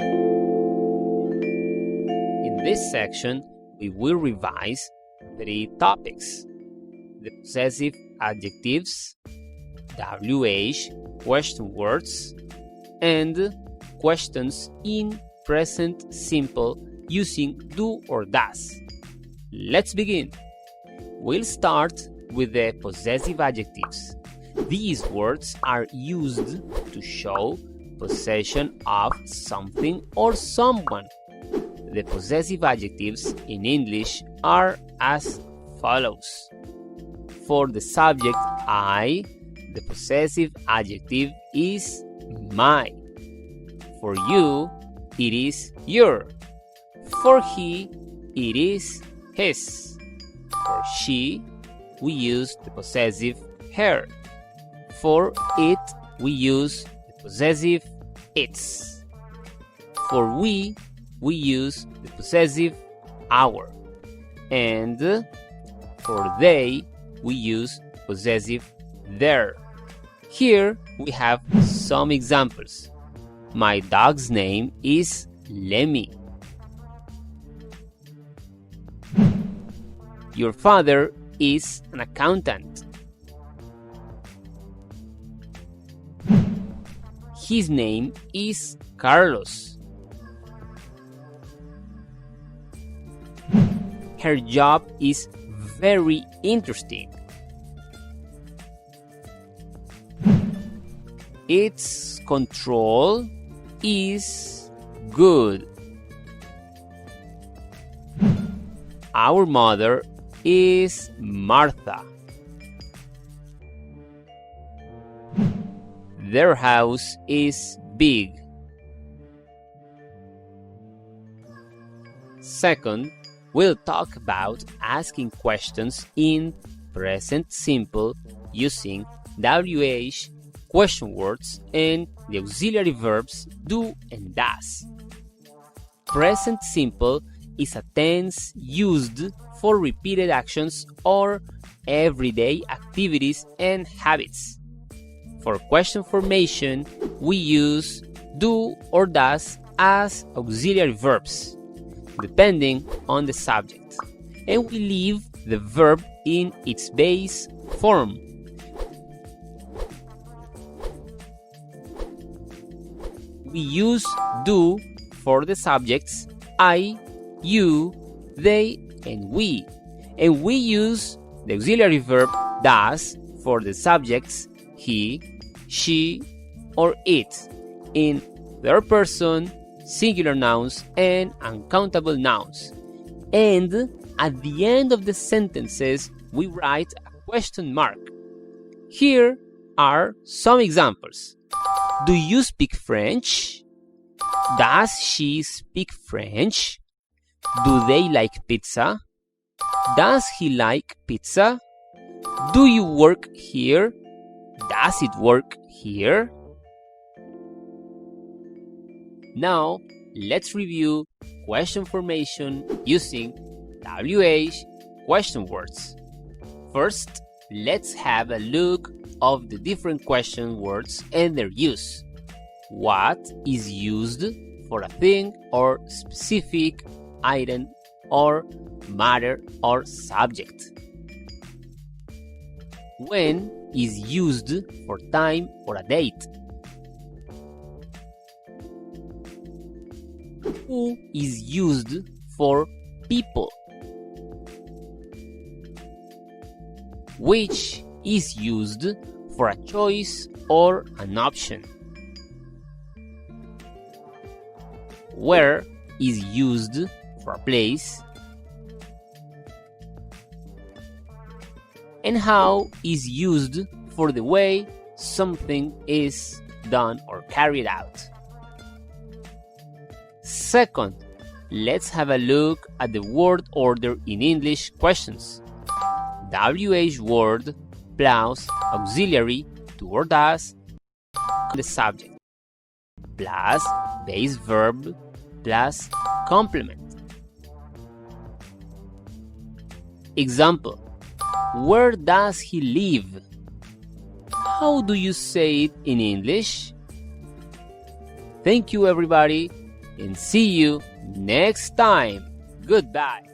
In this section, we will revise 3 topics: the possessive adjectives, WH, question words, and questions in present simple using do or does. Let's begin. We'll start with the possessive adjectives. These words are used to show possession of something or someone. The possessive adjectives in English are as follows. For the subject I, the possessive adjective is my. For you, it is your. For he, it is his. For she, we use the possessive her. For it, we use the possessive its. For we use the possessive our. And for they, we use possessive their. Here we have some examples. My dog's name is Lemmy. Your father is an accountant. His name is Carlos. Her job is very interesting. Its control is good. Our mother is Martha. Their house is big. Second, we'll talk about asking questions in present simple using WH, question words, and the auxiliary verbs do and does. Present simple is a tense used for repeated actions or everyday activities and habits. For question formation, we use do or does as auxiliary verbs, depending on the subject, and we leave the verb in its base form. We use do for the subjects I, you, they, and we use the auxiliary verb does for the subjects he, she, or it in third person, singular nouns, and uncountable nouns. And at the end of the sentences, we write a question mark. Here are some examples. Do you speak French? Does she speak French? Do they like pizza? Does he like pizza? Do you work here? Does it work here? Now, let's review question formation using WH question words. First, let's have a look of the different question words and their use. What is used for a thing or specific item or matter or subject? When is used for time or a date? Who is used for people? Which is used for a choice or an option? Where is used for a place? And how is used for the way something is done or carried out. Second, let's have a look at the word order in English questions. WH word plus auxiliary to or does the subject plus base verb plus complement. Example: where does he live? How do you say it in English? Thank you, everybody. and see you next time. Goodbye.